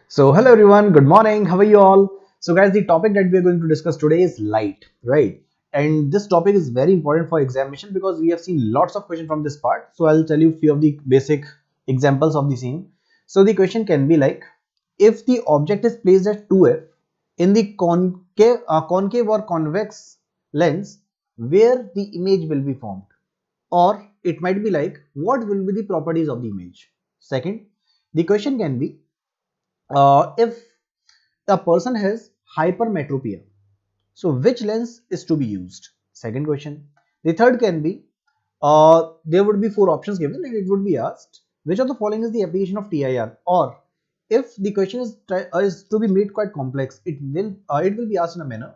So hello everyone, good morning, how are you all? So guys, the topic that we are going to discuss today is light, right? And this topic is very important for examination because we have seen lots of questions from this part. So I'll tell you a few of the basic examples of the same. So the question can be like, if the object is placed at 2f in the concave or convex lens, where the image will be formed? Or it might be like, what will be the properties of the image? Second, the question can be, if a person has hypermetropia, so which lens is to be used? Second question. The third can be, there would be four options given and it would be asked, which of the following is the application of TIR? Or if the question is to be made quite complex, it will be asked in a manner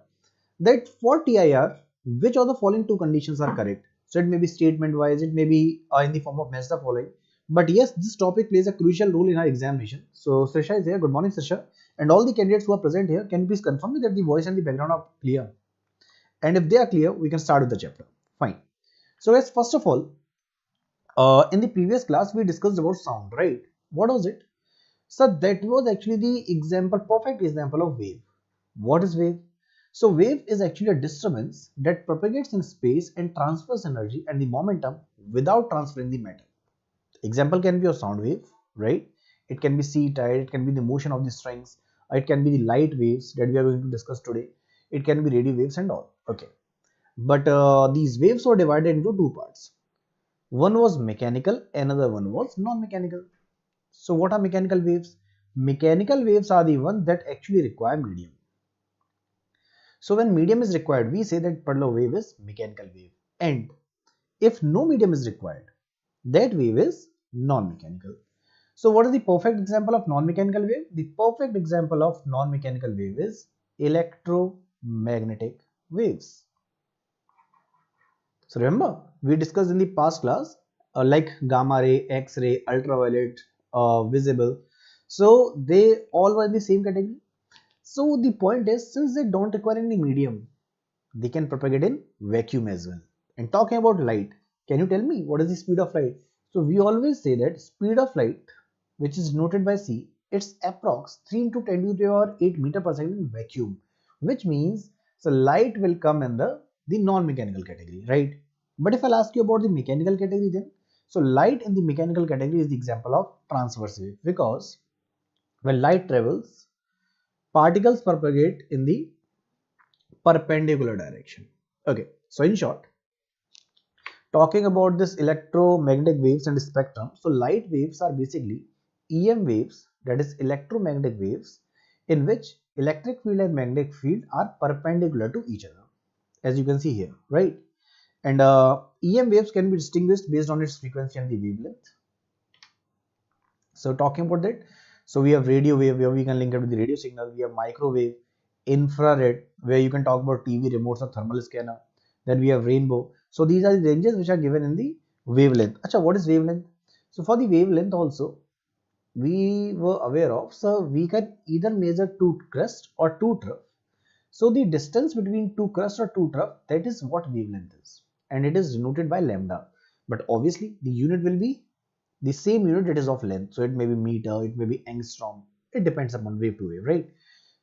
that for TIR, which of the following two conditions are correct? So it may be statement wise, it may be in the form of match the following. But yes, this topic plays a crucial role in our examination. So Srisha is here. Good morning, Srisha. And all the candidates who are present here, can you please confirm me that the voice and the background are clear? And if they are clear, we can start with the chapter. Fine. So guys, first of all, in the previous class, we discussed about sound, right? What was it? So that was actually the example, perfect example of wave. What is wave? So wave is actually a disturbance that propagates in space and transfers energy and the momentum without transferring the matter. Example can be a sound wave, right? It can be sea tide, it can be the motion of the strings, it can be the light waves that we are going to discuss today, it can be radio waves and all. Okay, but these waves were divided into two parts. One was mechanical, another one was non-mechanical. So what are mechanical waves? Mechanical waves are the ones that actually require medium. So when medium is required, we say that particular wave is mechanical wave. And if no medium is required, that wave is non-mechanical. So what is the perfect example of non-mechanical wave? The perfect example of non-mechanical wave is electromagnetic waves. So remember, we discussed in the past class like gamma ray, X-ray, ultraviolet, visible. So they all were in the same category. So the point is, since they don't require any medium, they can propagate in vacuum as well. And talking about light, can you tell me what is the speed of light? So we always say that speed of light, which is denoted by c, it's approx 3 into 10 to the power 8 meter per second in vacuum, which means so light will come in the non-mechanical category, right? But if I'll ask you about the mechanical category, then so light in the mechanical category is the example of transverse wave, because when light travels, particles propagate in the perpendicular direction. Okay, so in short, talking about this electromagnetic waves and spectrum, so light waves are basically EM waves, that is electromagnetic waves, in which electric field and magnetic field are perpendicular to each other, as you can see here, right? And EM waves can be distinguished based on its frequency and the wavelength. So talking about that, so we have radio wave where we can link it with the radio signal. We have microwave, infrared, where you can talk about TV remotes or thermal scanner. Then we have rainbow. So these are the ranges which are given in the wavelength. Acha, what is wavelength? So for the wavelength also, we were aware of, so we can either measure two crest or two trough. So the distance between two crest or two trough, that is what wavelength is, and it is denoted by lambda. But obviously the unit will be the same unit, it is of length, so it may be meter, it may be angstrom, it depends upon wave to wave, right?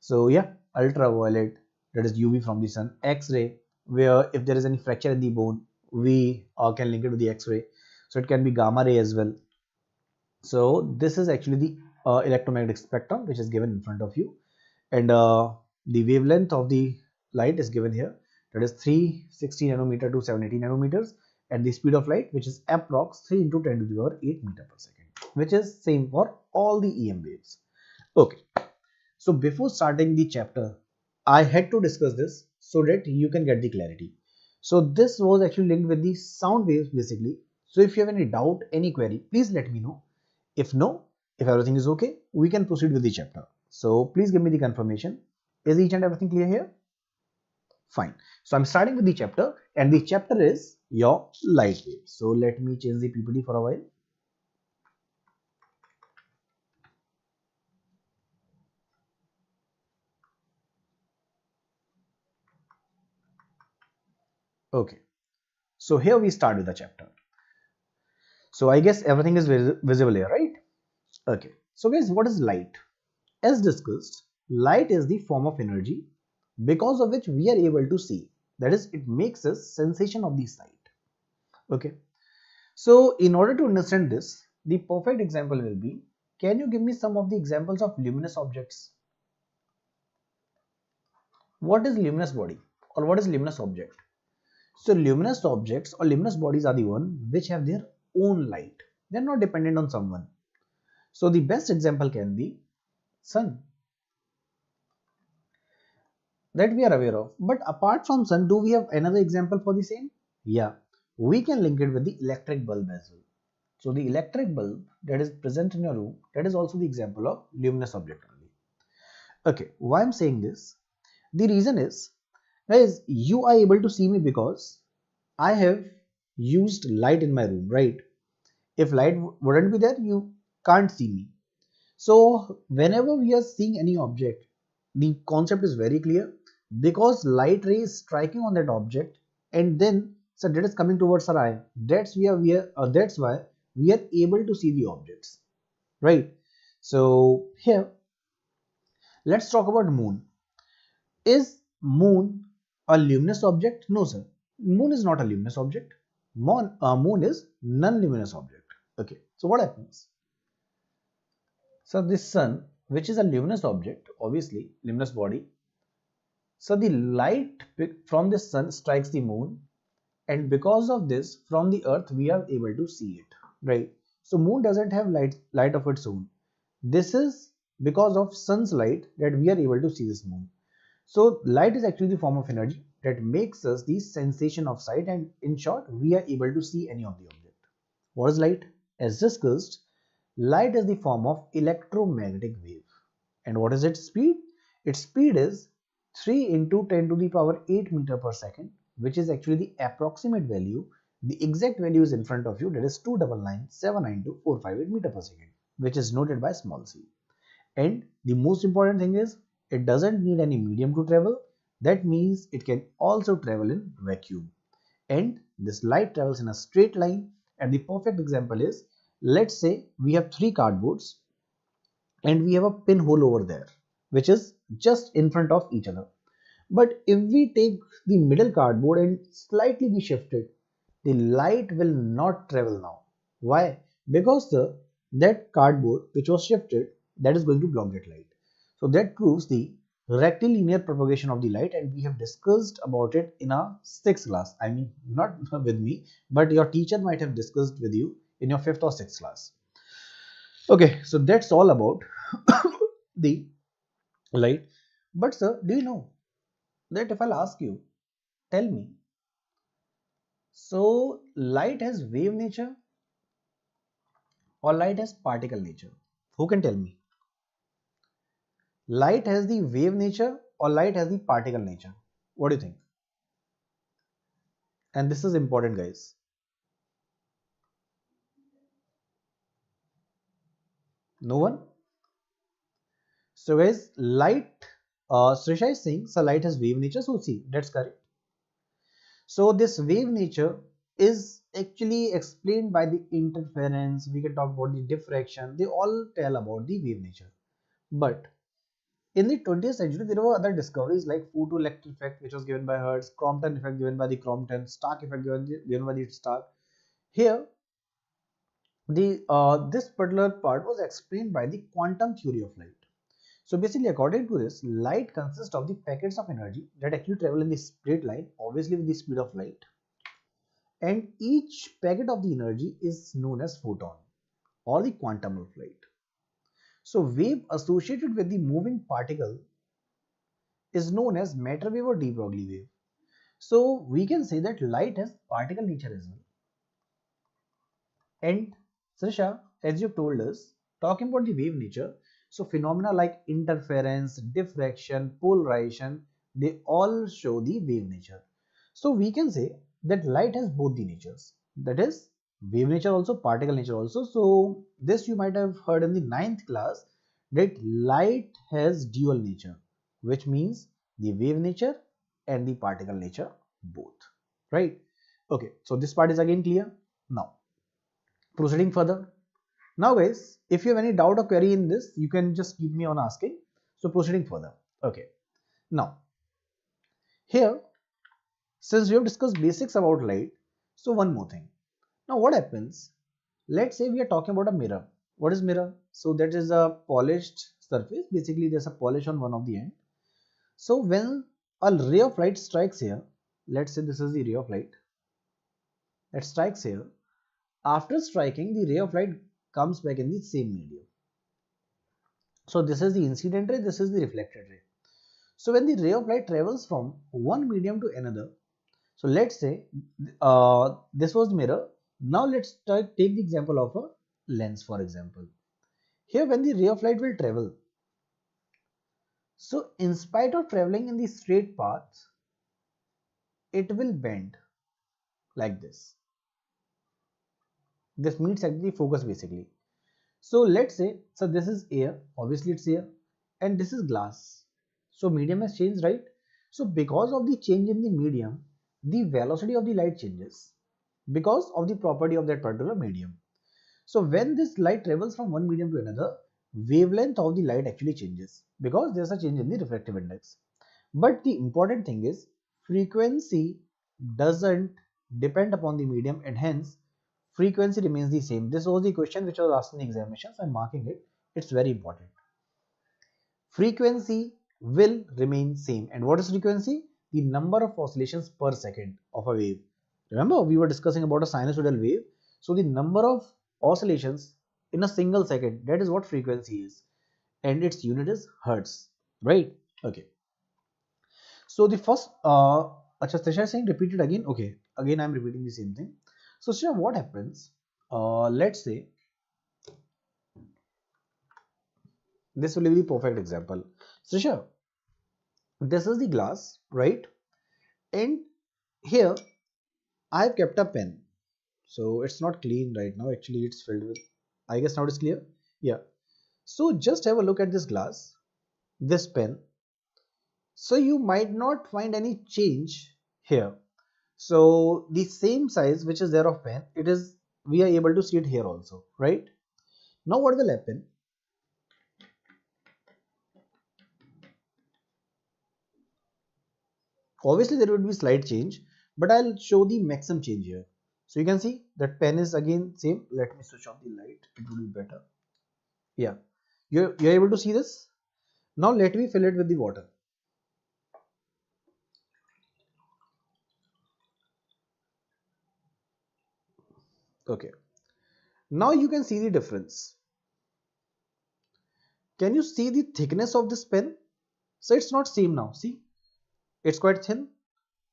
So yeah, ultraviolet, that is UV from the sun, X-ray, where if there is any fracture in the bone, we can link it with the X-ray, so it can be gamma ray as well. So this is actually the electromagnetic spectrum which is given in front of you, and the wavelength of the light is given here, that is 360 nanometer to 780 nanometers, and the speed of light, which is approx 3 into 10 to the power 8 meter per second, which is same for all the EM waves. Okay, so before starting the chapter, I had to discuss this so that you can get the clarity. So this was actually linked with the sound waves basically. So if you have any doubt, any query, please let me know. If no, if everything is okay, we can proceed with the chapter. So please give me the confirmation. Is each and everything clear here? Fine. So I'm starting with the chapter, and the chapter is your light waves. So let me change the PPT for a while. Okay. So here we start with the chapter. So I guess everything is visible here, right? Okay. So guys, what is light? As discussed, light is the form of energy because of which we are able to see. That is, it makes us sensation of the sight. Okay. So in order to understand this, the perfect example will be, can you give me some of the examples of luminous objects? What is luminous body or what is luminous object? So luminous objects or luminous bodies are the one which have their own light. They are not dependent on someone. So the best example can be sun, that we are aware of. But apart from sun, do we have another example for the same? Yeah, we can link it with the electric bulb as well. So the electric bulb that is present in your room, that is also the example of luminous object only. Okay, why I'm saying this? The reason is, guys, you are able to see me because I have used light in my room, right? If light wouldn't be there, you can't see me. So whenever we are seeing any object, the concept is very clear, because light ray is striking on that object and then so that is coming towards our eye. That's that's why we are able to see the objects, right? So here let's talk about moon. Is moon a luminous object? No, sir. Moon is not a luminous object. Moon is non-luminous object. Okay. So what happens? So this sun, which is a luminous object, obviously luminous body. So the light from the sun strikes the moon, and because of this, from the earth we are able to see it, right? So moon doesn't have light of its own. This is because of sun's light that we are able to see this moon. So light is actually the form of energy that makes us the sensation of sight, and in short, we are able to see any of the object. What is light? As discussed, light is the form of electromagnetic wave. And what is its speed? Its speed is 3 into 10 to the power 8 meter per second, which is actually the approximate value. The exact value is in front of you, that is 299,792,458 meter per second, which is noted by small c. And the most important thing is, it doesn't need any medium to travel. That means it can also travel in vacuum. And this light travels in a straight line. And the perfect example is, let's say we have 3 cardboards and we have a pinhole over there, which is just in front of each other. But if we take the middle cardboard and slightly we shift it, the light will not travel now. Why? Because that cardboard which was shifted, that is going to block that light. So that proves the rectilinear propagation of the light, and we have discussed about it in our 6th class. I mean, not with me, but your teacher might have discussed with you in your 5th or 6th class. Okay, so that's all about the light. But sir, do you know that if I'll ask you, tell me, so light has wave nature or light has particle nature? Who can tell me? Light has the wave nature or light has the particle nature? What do you think? And this is important, guys. No one? So guys, light, Srisha is saying, so light has wave nature. So see, that's correct. So this wave nature is actually explained by the interference. We can talk about the diffraction. They all tell about the wave nature. But in the 20th century, there were other discoveries like photoelectric effect, which was given by Hertz, Crompton effect given by the Crompton, Stark effect given by the Stark. Here, this particular part was explained by the quantum theory of light. So basically, according to this, light consists of the packets of energy that actually travel in the straight line, obviously with the speed of light. And each packet of the energy is known as photon or the quantum of light. So wave associated with the moving particle is known as matter wave or de Broglie wave. So we can say that light has particle nature as well. And Srisha, as you told us, talking about the wave nature, so phenomena like interference, diffraction, polarization, they all show the wave nature. So we can say that light has both the natures, that is wave nature also, particle nature also. So this you might have heard in the 9th class, that light has dual nature, which means the wave nature and the particle nature both, right? Okay, so this part is again clear. Now proceeding further, Now guys, if you have any doubt or query in this, you can just keep me on asking. So proceeding further. Okay. Now, here, since we have discussed basics about light, so one more thing. Now what happens? Let's say we are talking about a mirror. What is mirror? So that is a polished surface. Basically, there's a polish on one of the end. So when a ray of light strikes here, let's say this is the ray of light that strikes here. After striking, the ray of light comes back in the same medium. So this is the incident ray, this is the reflected ray. So when the ray of light travels from one medium to another, so let's say this was the mirror. Now let's take the example of a lens, for example. Here when the ray of light will travel, so in spite of traveling in the straight path, it will bend like this. This means actually focus basically. So let's say, so this is air, obviously it's air, and this is glass. So medium has changed, right? So because of the change in the medium, the velocity of the light changes because of the property of that particular medium. So when this light travels from one medium to another, wavelength of the light actually changes because there's a change in the refractive index. But the important thing is frequency doesn't depend upon the medium, and hence frequency remains the same. This was the question which I was asked in the examinations. I'm marking it. It's very important. Frequency will remain same. And what is frequency? The number of oscillations per second of a wave. Remember, we were discussing about a sinusoidal wave. So the number of oscillations in a single second, that is what frequency is. And its unit is hertz, right? Okay. So the first, Trisha is saying repeat it again. Okay, again I'm repeating the same thing. So Trisha, what happens? Let's say this will be the perfect example. Trisha, this is the glass, right? And here I have kept a pen. So it's not clean right now. Actually, it's filled with. I guess now it's clear. Yeah. So just have a look at this glass, this pen. So you might not find any change here. So the same size which is there of pen, we are able to see it here also, right? Now what will happen? Obviously there would be slight change, but I'll show the maximum change here. So you can see that pen is again same. Let me switch off the light, it will be better. Yeah, you're able to see this. Now let me fill it with the water. Okay, now you can see the difference. Can you see the thickness of this pen? So it's not same now. See, it's quite thin.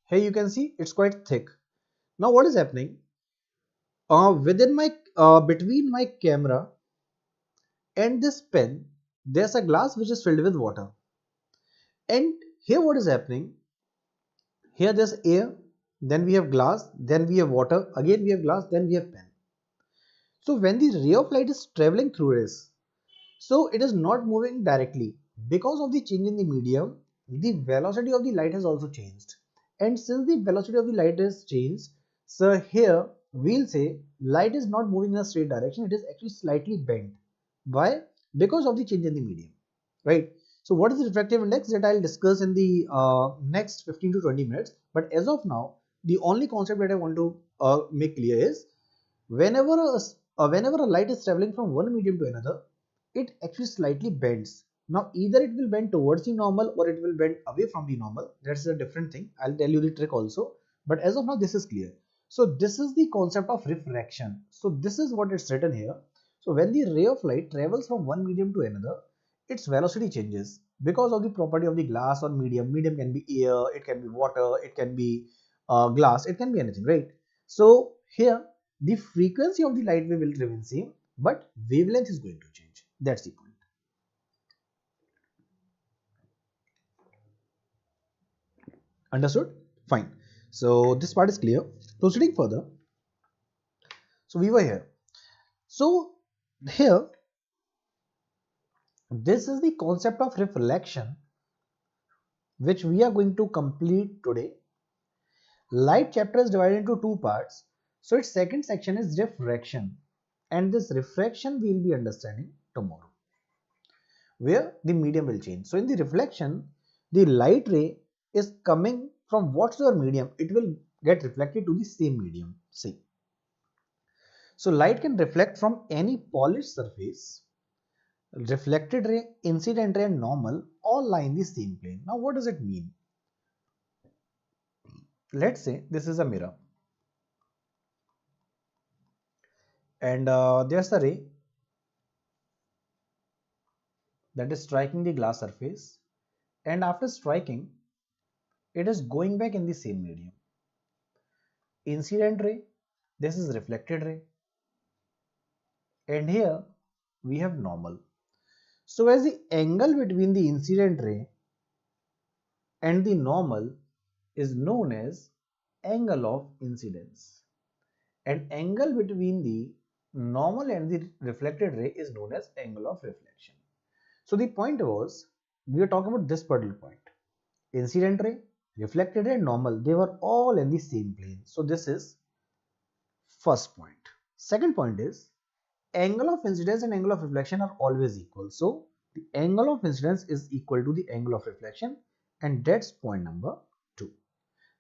Here you can see it's quite thick. Now what is happening? Between my camera and this pen, there's a glass which is filled with water. And here what is happening? Here there's air, then we have glass, then we have water, again we have glass, then we have pen. So when the ray of light is traveling through this, so it is not moving directly. Because of the change in the medium, the velocity of the light has also changed. And since the velocity of the light has changed, so here we'll say light is not moving in a straight direction, it is actually slightly bent. Why? Because of the change in the medium, right? So what is the refractive index, that I'll discuss in the next 15 to 20 minutes. But as of now, the only concept that I want to make clear is whenever a light is traveling from one medium to another, it actually slightly bends. Now either it will bend towards the normal or it will bend away from the normal. That's a different thing. I'll tell you the trick also. But as of now, this is clear. So this is the concept of refraction. So this is what it's written here. So when the ray of light travels from one medium to another, its velocity changes because of the property of the glass or medium. Medium can be air, it can be water, it can be glass, it can be anything, right? So here the frequency of the light wave will remain same, but wavelength is going to change. That's the point. Understood? Fine. So this part is clear. Proceeding further. So we were here. So here, this is the concept of reflection which we are going to complete today. Light chapter is divided into two parts. So its second section is refraction, and this refraction we will be understanding tomorrow, where the medium will change. So in the reflection, the light ray is coming from whatsoever medium, it will get reflected to the same medium. See, so light can reflect from any polished surface. Reflected ray, incident ray and normal all lie in the same plane. Now what does it mean? Let's say this is a mirror and there's a ray that is striking the glass surface, and after striking it is going back in the same medium. Incident ray, this is reflected ray, and here we have normal. So as the angle between the incident ray and the normal is known as angle of incidence, and angle between the normal and the reflected ray is known as angle of reflection. So the point was, we are talking about this particular point. Incident ray, reflected ray and normal, they were all in the same plane. So this is first point. Second point is, angle of incidence and angle of reflection are always equal. So the angle of incidence is equal to the angle of reflection, and that's point number 2.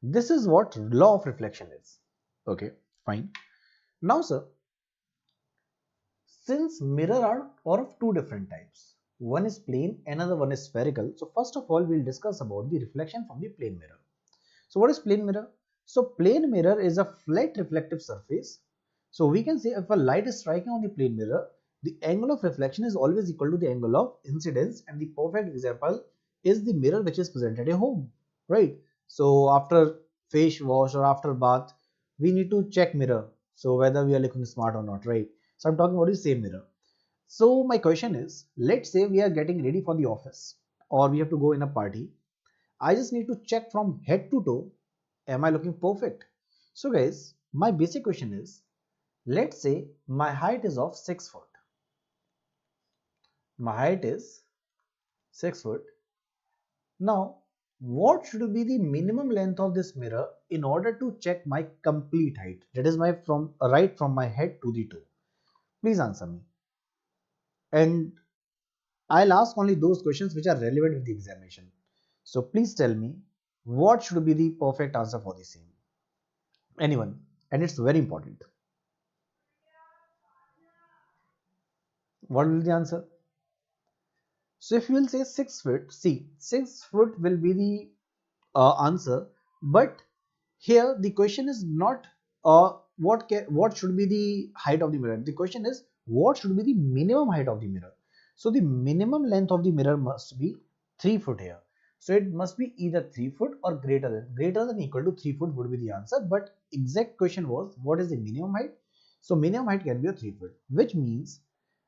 This is what law of reflection is. Okay, fine. Now sir, since mirror are of two different types, one is plane, another one is spherical. So first of all, we'll discuss about the reflection from the plane mirror. So what is plane mirror? So plane mirror is a flat reflective surface. So we can say if a light is striking on the plane mirror, the angle of reflection is always equal to the angle of incidence, and the perfect example is the mirror which is present at a home, right? So after face wash or after bath, we need to check mirror, so whether we are looking smart or not, right? So I'm talking about the same mirror. So my question is, let's say we are getting ready for the office or we have to go in a party. I just need to check from head to toe, am I looking perfect? So guys, my basic question is, let's say my height is of 6 foot. My height is 6 foot. Now, what should be the minimum length of this mirror in order to check my complete height? That is my from my head to the toe. Please answer me. And I'll ask only those questions which are relevant with the examination. So please tell me what should be the perfect answer for the same. Anyone? And it's very important. What will be the answer? So if you will say 6 foot, see, 6 foot will be the answer, but here the question is not what should be the height of the mirror. The question is what should be the minimum height of the mirror. So the minimum length of the mirror must be 3 foot here. So it must be either 3 foot or greater than equal to 3 foot would be the answer. But exact question was, what is the minimum height? So minimum height can be a 3 foot, which means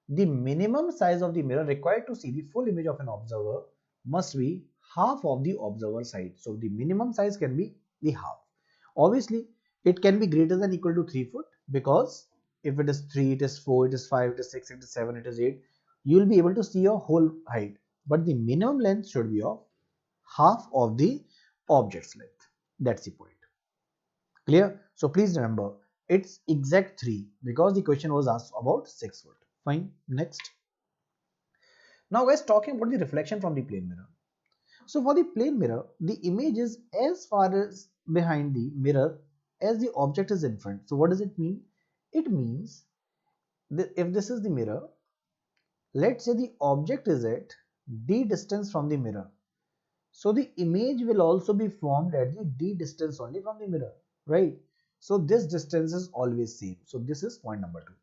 the minimum size of the mirror required to see the full image of an observer must be half of the observer's height. So the minimum size can be the half. Obviously, it can be greater than equal to 3 foot, because if it is 3, it is 4, it is 5, it is 6, it is 7, it is 8, you will be able to see your whole height. But the minimum length should be of half of the object's length. That's the point. Clear? So please remember, it's exact 3 because the question was asked about 6 foot. Fine. Next. Now guys, talking about the reflection from the plane mirror. So for the plane mirror, the image is as far as behind the mirror as the object is in front. So what does it mean? It means that if this is the mirror, let's say the object is at d distance from the mirror. So the image will also be formed at the d distance only from the mirror, right? So this distance is always same. So this is point number 2.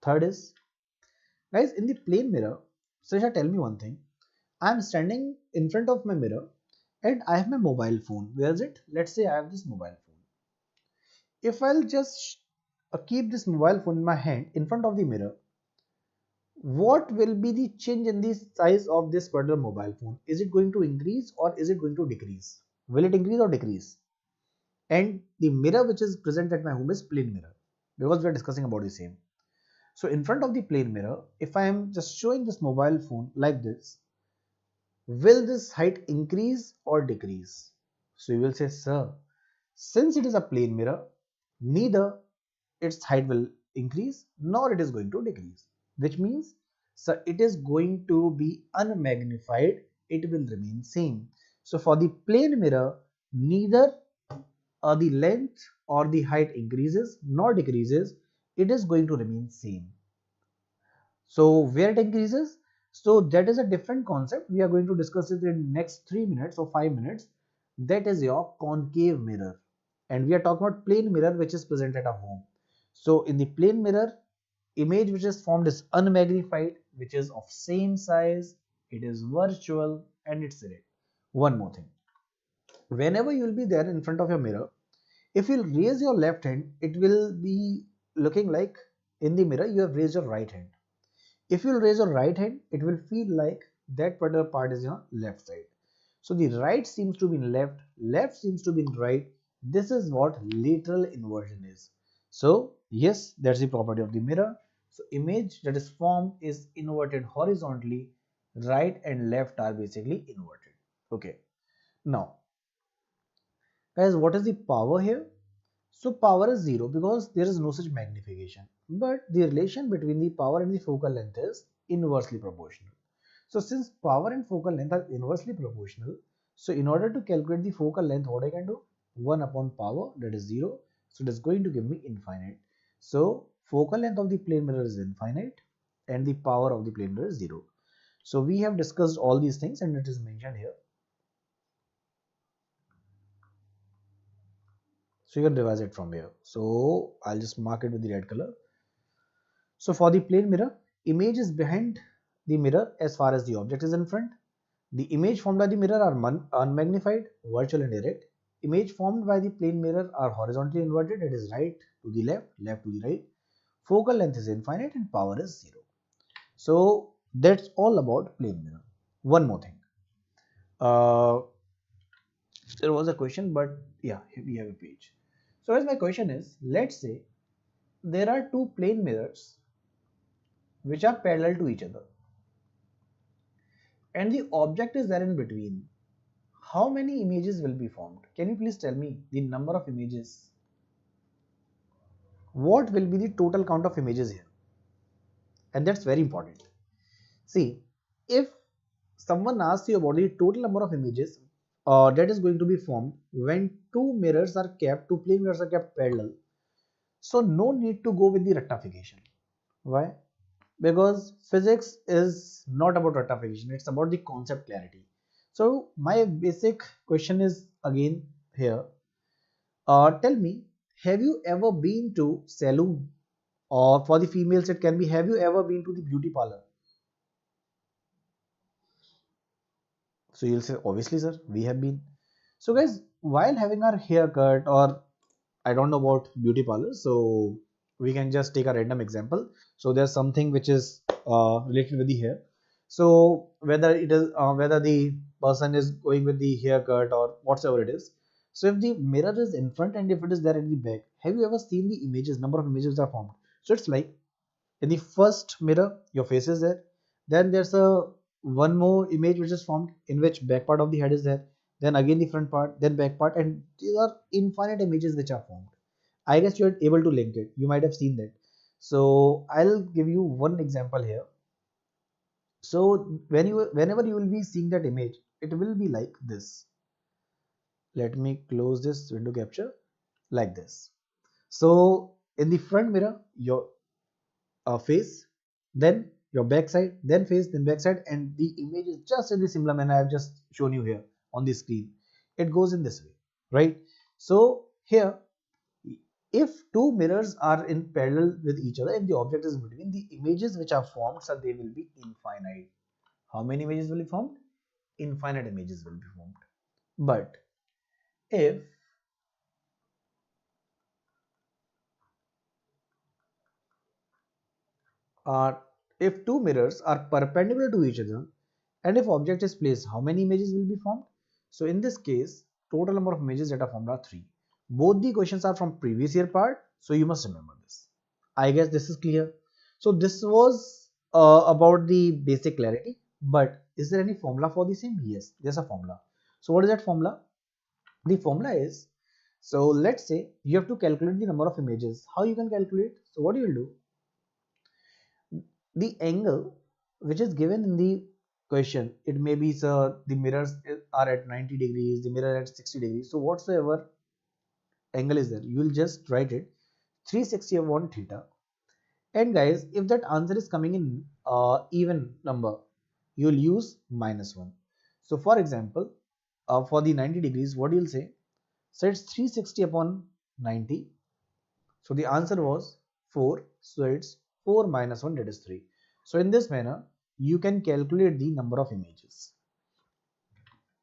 Third is, guys, in the plane mirror, Srisha, tell me one thing. I am standing in front of my mirror and I have my mobile phone. Where is it? Let's say I have this mobile phone. If I'll just keep this mobile phone in my hand in front of the mirror, what will be the change in the size of this particular mobile phone? Is it going to increase or is it going to decrease? Will it increase or decrease? And the mirror which is present at my home is plane mirror, because we are discussing about the same. So in front of the plane mirror, if I am just showing this mobile phone like this, will this height increase or decrease? So you will say, sir, since it is a plane mirror, neither its height will increase nor it is going to decrease, which means so it is going to be unmagnified, it will remain same. So for the plane mirror, neither the length or the height increases nor decreases, it is going to remain same. So where it increases, so that is a different concept, we are going to discuss it in next 3 minutes or 5 minutes. That is your concave mirror, and we are talking about plane mirror which is present at a home. So in the plane mirror, image which is formed is unmagnified, which is of same size, it is virtual, and it's red. One more thing, whenever you will be there in front of your mirror, if you raise your left hand, it will be looking like in the mirror you have raised your right hand. If you raise your right hand, it will feel like that particular part is your left side. So the right seems to be in left, left seems to be in right. This is what lateral inversion is. So yes, that's the property of the mirror. So image that is formed is inverted horizontally. Right and left are basically inverted. Okay. Now, guys, what is the power here? So power is 0 because there is no such magnification. But the relation between the power and the focal length is inversely proportional. So since power and focal length are inversely proportional, so in order to calculate the focal length, what I can do? 1 upon power, that is 0. So it is going to give me infinite. So focal length of the plane mirror is infinite and the power of the plane mirror is 0. So we have discussed all these things and it is mentioned here. So you can revise it from here. So I'll just mark it with the red color. So for the plane mirror, image is behind the mirror as far as the object is in front. The image formed by the mirror are unmagnified, virtual and direct. Image formed by the plane mirror are horizontally inverted, it is right to the left, left to the right. Focal length is infinite and power is 0. So that's all about plane mirror. One more thing. There was a question, but yeah, here we have a page. So as my question is, let's say there are two plane mirrors which are parallel to each other and the object is there in between. How many images will be formed? Can you please tell me the number of images? What will be the total count of images here? And that's very important. See, if someone asks you about the total number of images that is going to be formed when two plane mirrors are kept parallel, so no need to go with the rectification. Why? Because physics is not about rectification, it's about the concept clarity. So my basic question is again here, tell me, have you ever been to salon? Or for the females it can be, have you ever been to the beauty parlor? So you'll say, obviously sir, we have been. So guys, while having our hair cut, or I don't know about beauty parlors, so we can just take a random example. So there's something which is related with the hair. So whether it is whether the person is going with the haircut or whatsoever it is. So if the mirror is in front and if it is there at the back, have you ever seen the images, number of images are formed? So it's like in the first mirror, your face is there. Then there's a one more image which is formed in which back part of the head is there. Then again the front part, then back part, and these are infinite images which are formed. I guess you're able to link it. You might have seen that. So I'll give you one example here. So whenever you will be seeing that image, it will be like this. Let me close this window capture like this. So in the front mirror, your face, then your back side, then face, then back side, and the image is just in the similar manner I have just shown you here on the screen. It goes in this way, right? So here, if two mirrors are in parallel with each other and the object is between, the images which are formed, so they will be infinite. How many images will be formed? Infinite images will be formed. But uh, if two mirrors are perpendicular to each other and if object is placed, how many images will be formed? So in this case, total number of images that are formed are 3. Both the questions are from previous year part, so you must remember this. I guess this is clear. So this was about the basic clarity, but is there any formula for the same? Yes, there's a formula. So what is that formula? The formula is, So let's say you have to calculate the number of images. How you can calculate? So what you will do, the angle which is given in the question, it may be, sir, the mirrors are at 90 degrees, the mirror at 60 degrees. So whatsoever angle is there, you will just write it 360 upon theta. And guys, if that answer is coming in even number, you will use -1. So for example, for the 90 degrees, what you'll say? So it's 360 upon 90. So the answer was 4. So it's 4 minus 1, that is 3. So in this manner, you can calculate the number of images.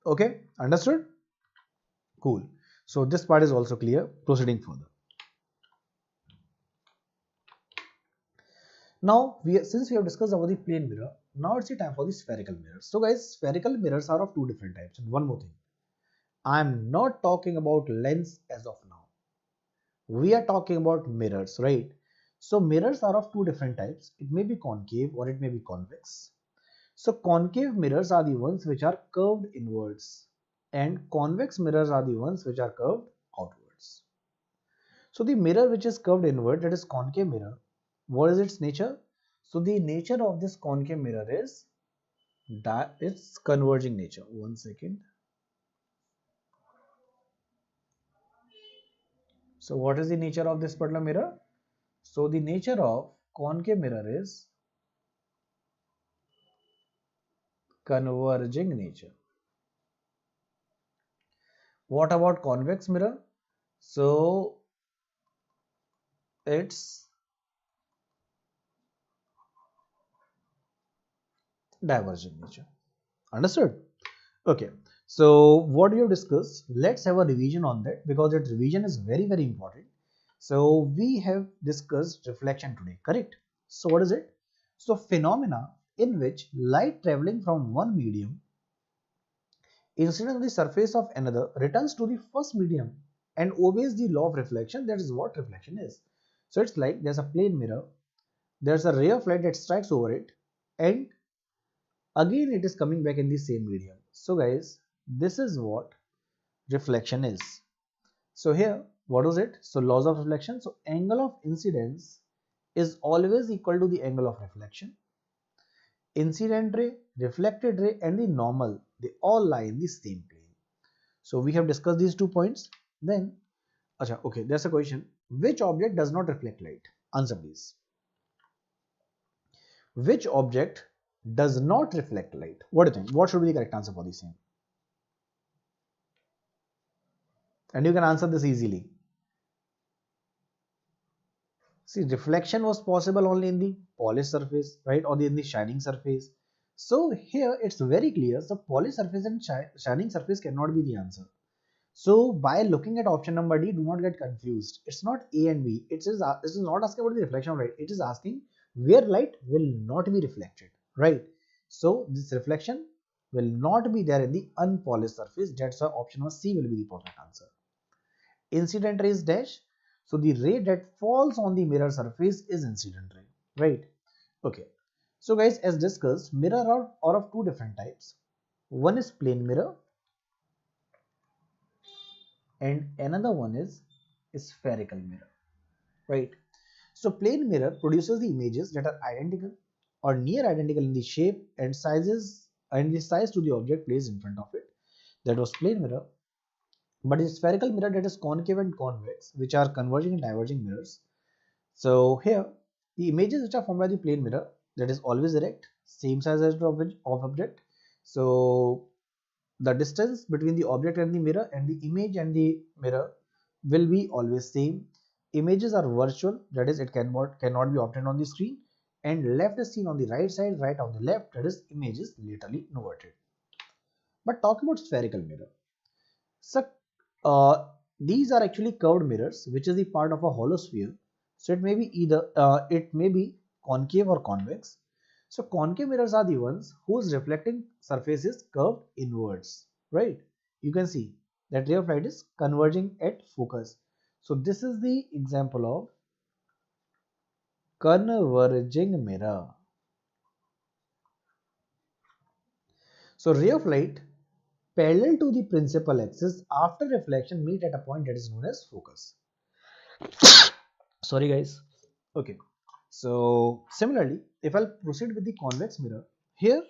Okay, understood? Cool. So this part is also clear. Proceeding further. Now, since we have discussed about the plane mirror, now it's the time for the spherical mirrors. So guys, spherical mirrors are of two different types. And one more thing, I'm not talking about lens as of now. We are talking about mirrors, right? So mirrors are of two different types. It may be concave or it may be convex. So concave mirrors are the ones which are curved inwards, and convex mirrors are the ones which are curved outwards. So the mirror which is curved inward, that is concave mirror, what is its nature? So the nature of this concave mirror is that it's converging nature. One second. So what is the nature of this particular mirror? So the nature of concave mirror is converging nature. What about convex mirror? So it's diverging nature. Understood? Okay. So what we have discussed, let's have a revision on that, because that revision is very, very important. So we have discussed reflection today, correct? So what is it? So phenomena in which light traveling from one medium incident on the surface of another returns to the first medium and obeys the law of reflection. That is what reflection is. So it's like there's a plane mirror, there's a ray of light that strikes over it, and again it is coming back in the same medium. So guys, this is what reflection is. So here, what is it? So laws of reflection. So angle of incidence is always equal to the angle of reflection. Incident ray, reflected ray, and the normal, they all lie in the same plane. So we have discussed these 2 points. Then, okay, there's a question. Which object does not reflect light? Answer please. Which object does not reflect light? What do you think? What should be the correct answer for the same? And you can answer this easily. See, reflection was possible only in the polished surface, right, or in the shining surface. So here it's very clear, the polished surface and shining surface cannot be the answer. So by looking at option number D, do not get confused. It's not A and B. This is not asking about the reflection of light. It is asking where light will not be reflected, right? So this reflection will not be there in the unpolished surface. That's why option number C will be the perfect answer. Incident ray is dash. So the ray that falls on the mirror surface is incident ray, right? Okay. So guys, as discussed, mirror are of two different types. One is plane mirror and another one is spherical mirror, right? So plane mirror produces the images that are identical or near identical in the shape and sizes and the size to the object placed in front of it. That was plane mirror. But in spherical mirror, that is concave and convex, which are converging and diverging mirrors. So here, the images which are formed by the plane mirror, that is always erect, same size as of object. So the distance between the object and the mirror and the image and the mirror will be always same. Images are virtual, that is it cannot be obtained on the screen, and left is seen on the right side, right on the left, that is image is laterally inverted. But talking about spherical mirror, so these are actually curved mirrors, which is the part of a hollow sphere. So it may be either it may be concave or convex. So concave mirrors are the ones whose reflecting surface is curved inwards, right? You can see that ray of light is converging at focus. So this is the example of converging mirror. So ray of light parallel to the principal axis after reflection meet at a point that is known as focus. Sorry guys. Okay. So similarly, if I'll proceed with the convex mirror, here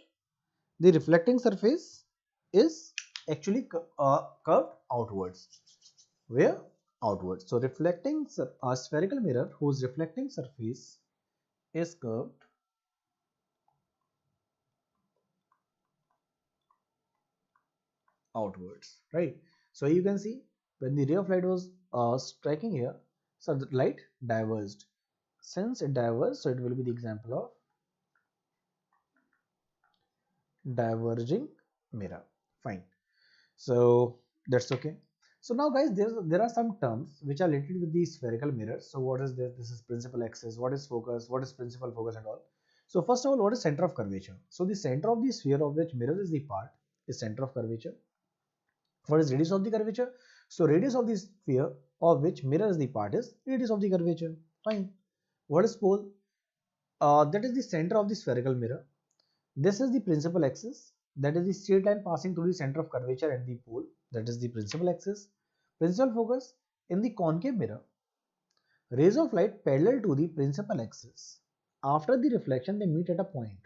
the reflecting surface is actually curved outwards. Where? Outwards. So reflecting a spherical mirror whose reflecting surface is curved outwards, right? So you can see when the ray of light was striking here, so the light diverged. Since it diverged, so it will be the example of diverging mirror. Fine. So that's okay. So now guys, there are some terms which are related with the spherical mirrors. So what is this? This is principal axis. What is focus? What is principal focus and all? So first of all, what is center of curvature? So the center of the sphere of which mirror is the part is center of curvature. What is radius of the curvature? So radius of the sphere of which mirror is the part is radius of the curvature. Fine. What is pole? That is the center of the spherical mirror. This is the principal axis. That is the straight line passing through the center of curvature and the pole. That is the principal axis. Principal focus in the concave mirror. Rays of light parallel to the principal axis. After the reflection, they meet at a point.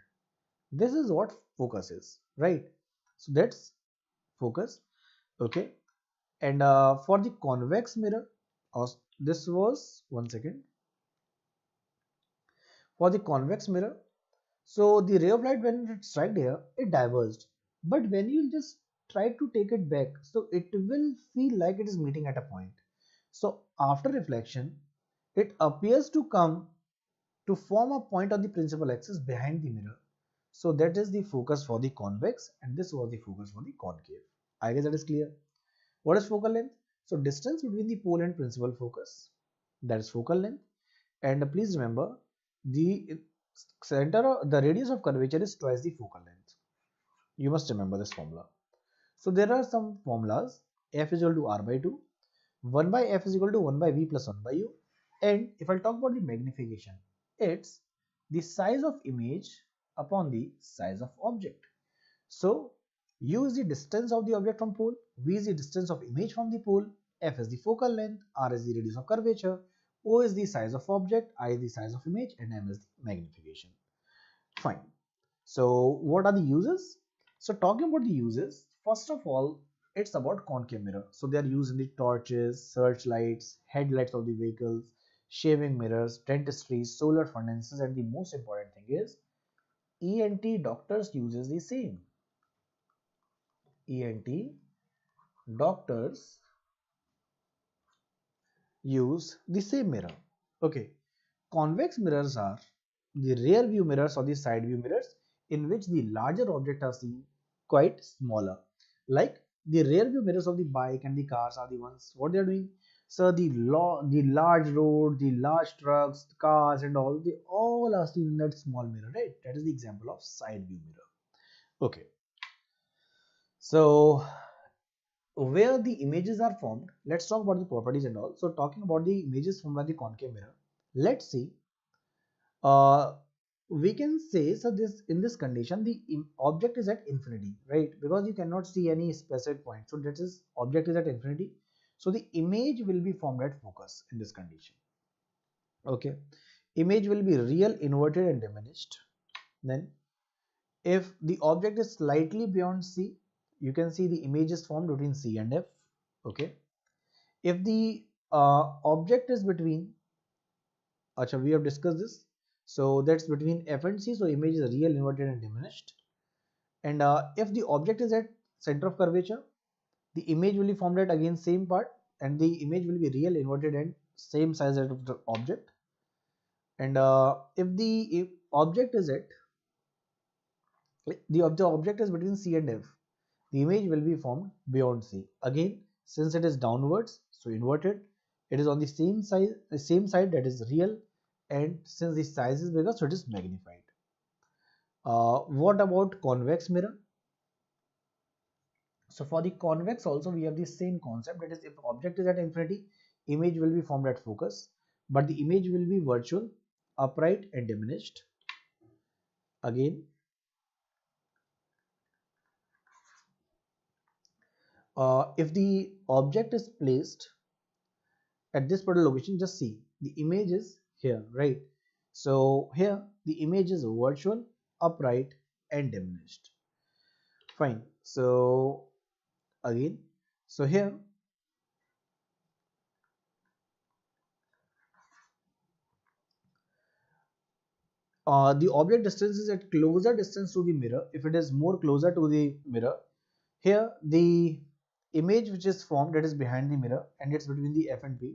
This is what focus is, right? So that's focus. Okay. And for the convex mirror, this was one second. For the convex mirror, so the ray of light when it struck here, it diverged. But when you just try to take it back, so it will feel like it is meeting at a point. So after reflection, it appears to come to form a point on the principal axis behind the mirror. So that is the focus for the convex, and this was the focus for the concave. I guess that is clear. What is focal length? So distance between the pole and principal focus, that is focal length. And please remember, the the radius of curvature is twice the focal length. You must remember this formula. So there are some formulas. F is equal to R by 2, 1 by F is equal to 1 by V plus 1 by U. And if I talk about the magnification, it's the size of image upon the size of object. So U is the distance of the object from pole, V is the distance of image from the pole, F is the focal length, R is the radius of curvature, O is the size of object, I is the size of image, and M is the magnification. Fine. So what are the uses? So talking about the uses, first of all, it's about concave mirror. So they are used in the torches, searchlights, headlights of the vehicles, shaving mirrors, dentistry, solar furnaces, and the most important thing is ENT doctors uses the same. ENT doctors use the same mirror. Okay. Convex mirrors are the rear view mirrors or the side view mirrors in which the larger objects are seen quite smaller. Like the rear view mirrors of the bike and the cars are the ones what they are doing. So the large road, the large trucks, the cars and all, they all are seen in that small mirror, right? That is the example of side view mirror. Okay. So where the images are formed, let's talk about the properties and all. So talking about the images formed by the concave mirror, let's see. We can say, so this in this condition the object is at infinity, right? Because you cannot see any specific point, so that is object is at infinity, so the image will be formed at focus in this condition. Okay, image will be real, inverted and diminished. Then if the object is slightly beyond C, you can see the image is formed between C and F. Okay, if the object is between, we have discussed this, so that's between F and C, so image is real, inverted and diminished. And if the object is at center of curvature, the image will be formed at again same part, and the image will be real, inverted and same size as of the object. And if the object is at the object is between C and F, the image will be formed beyond C. Again, since it is downwards, so inverted, it is on the same side, that is real, and since the size is bigger, so it is magnified. What about convex mirror? So for the convex also we have the same concept, that is if object is at infinity, image will be formed at focus, but the image will be virtual, upright and diminished. Again, if the object is placed at this particular location, just see the image is here, right? So here the image is virtual, upright and diminished. Fine. So again, so here the object distance is at closer distance to the mirror. If it is more closer to the mirror, here the image which is formed, that is behind the mirror and it's between the F and P.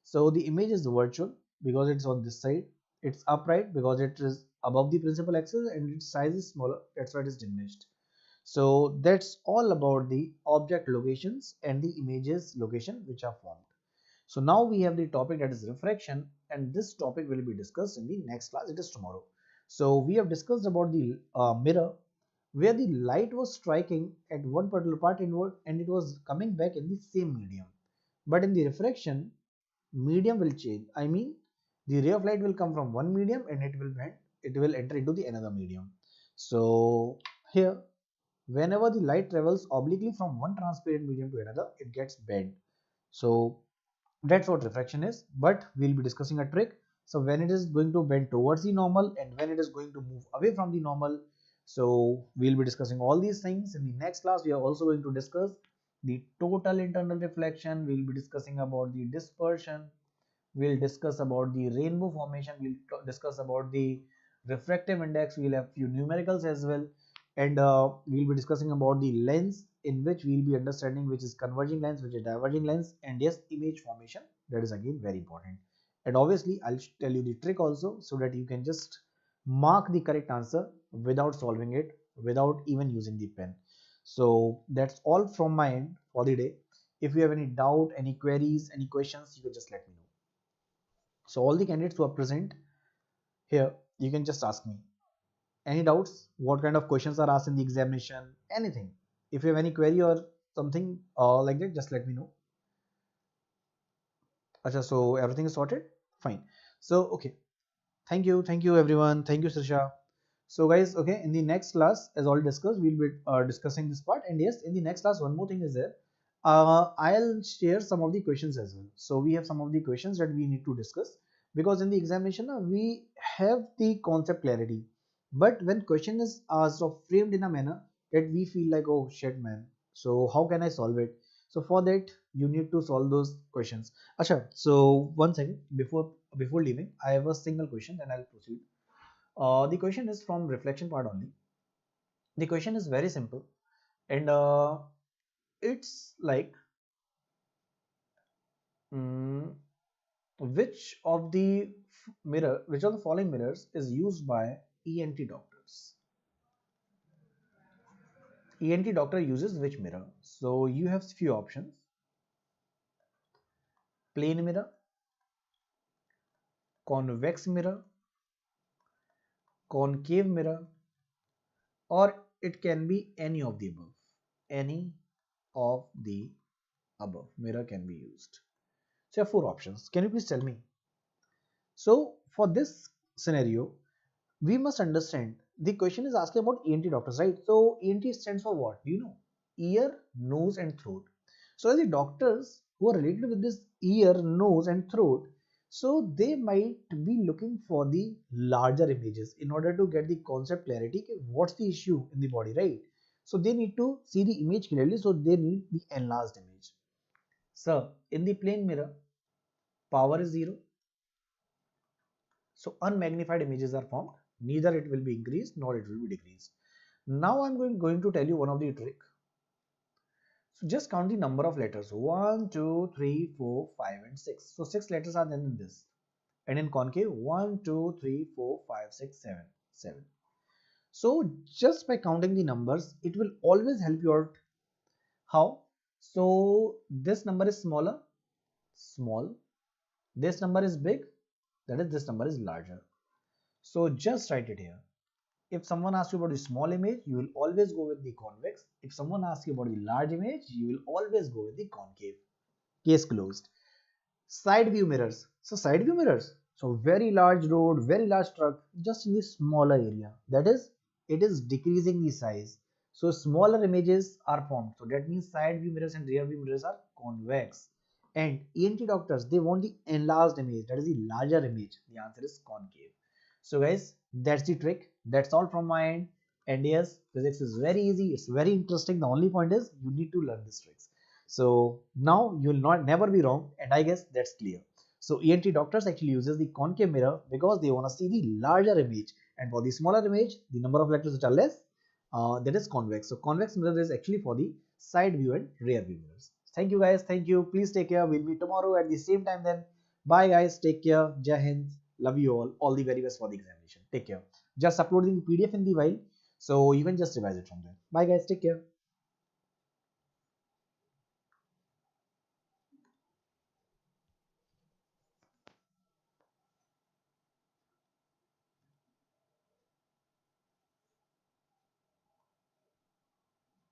So the image is virtual because it's on this side. It's upright because it is above the principal axis, and its size is smaller, that's why it is diminished. So that's all about the object locations and the images location which are formed. So now we have the topic, that is refraction, and this topic will be discussed in the next class. It is tomorrow. So we have discussed about the mirror, where the light was striking at one particular part inward and it was coming back in the same medium. But in the refraction, medium will change. I mean, the ray of light will come from one medium and it will enter into the another medium. So here, whenever the light travels obliquely from one transparent medium to another, it gets bent. So that's what refraction is, but we'll be discussing a trick. So when it is going to bend towards the normal and when it is going to move away from the normal, so we'll be discussing all these things in the next class. We are also going to discuss the total internal reflection. We'll be discussing about the dispersion. We'll discuss about the rainbow formation. We'll discuss about the refractive index. We'll have few numericals as well, and we'll be discussing about the lens, in which we'll be understanding which is converging lens, which is diverging lens, and yes, image formation, that is again very important. And obviously I'll tell you the trick also, so that you can just mark the correct answer without solving it, without even using the pen. So that's all from my end for the day. If you have any doubt, any queries, any questions, you can just let me know. So all the candidates who are present here, you can just ask me any doubts, what kind of questions are asked in the examination, anything. If you have any query or something like that, just let me know. Achha, so everything is sorted, fine. So okay, thank you everyone, thank you Srisha. So guys, okay, in the next class, as already discussed, we'll be discussing this part. And yes, in the next class, one more thing is there. I'll share some of the questions as well. So we have some of the questions that we need to discuss, because in the examination we have the concept clarity, but when question is asked or framed in a manner that we feel like, oh shit man, so how can I solve it? So for that you need to solve those questions. Acha, so one second, before leaving, I have a single question, then I'll proceed. The question is from reflection part only. The question is very simple, and it's like, mm, which of the following mirrors is used by ENT doctors? ENT doctor uses which mirror? So you have few options: plane mirror, convex mirror, concave mirror, or it can be any of the above. Any of the above mirror can be used. So you have four options. Can you please tell me? So for this scenario, we must understand the question is asking about ENT doctors, right? So ENT stands for what? Do you know? Ear, nose, and throat. So the doctors who are related with this ear, nose, and throat, so they might be looking for the larger images in order to get the concept clarity. What's the issue in the body, right? So they need to see the image clearly, so they need the enlarged image. So in the plane mirror, power is 0. So unmagnified images are formed. Neither it will be increased nor it will be decreased. Now I'm going to tell you one of the trick. So just count the number of letters: 1, 2, 3, 4, 5, and 6. So 6 letters are then in this. And in concave, 1, 2, 3, 4, 5, 6, 7, 7. So just by counting the numbers, it will always help you out. How? So this number is smaller, small. This number is big, that is this number is larger. So just write it here. If someone asks you about the small image, you will always go with the convex. If someone asks you about the large image, you will always go with the concave. Case closed. Side view mirrors. So side view mirrors. So very large road, very large truck, just in the smaller area. That is, it is decreasing the size. So smaller images are formed. So that means side view mirrors and rear view mirrors are convex. And ENT doctors, they want the enlarged image, that is the larger image. The answer is concave. So guys, that's the trick. That's all from my end. And yes, physics is very easy. It's very interesting. The only point is you need to learn these tricks. So now you'll not never be wrong. And I guess that's clear. So ENT doctors actually uses the concave mirror because they want to see the larger image. And for the smaller image, the number of letters which are less, that is convex. So convex mirror is actually for the side view and rear view mirrors. Thank you guys. Thank you. Please take care. We'll meet tomorrow at the same time then. Bye guys. Take care. Jai Hind. Love you all. All the very best for the examination. Take care. Just uploading the PDF in the file. So you can just revise it from there. Bye guys. Take care.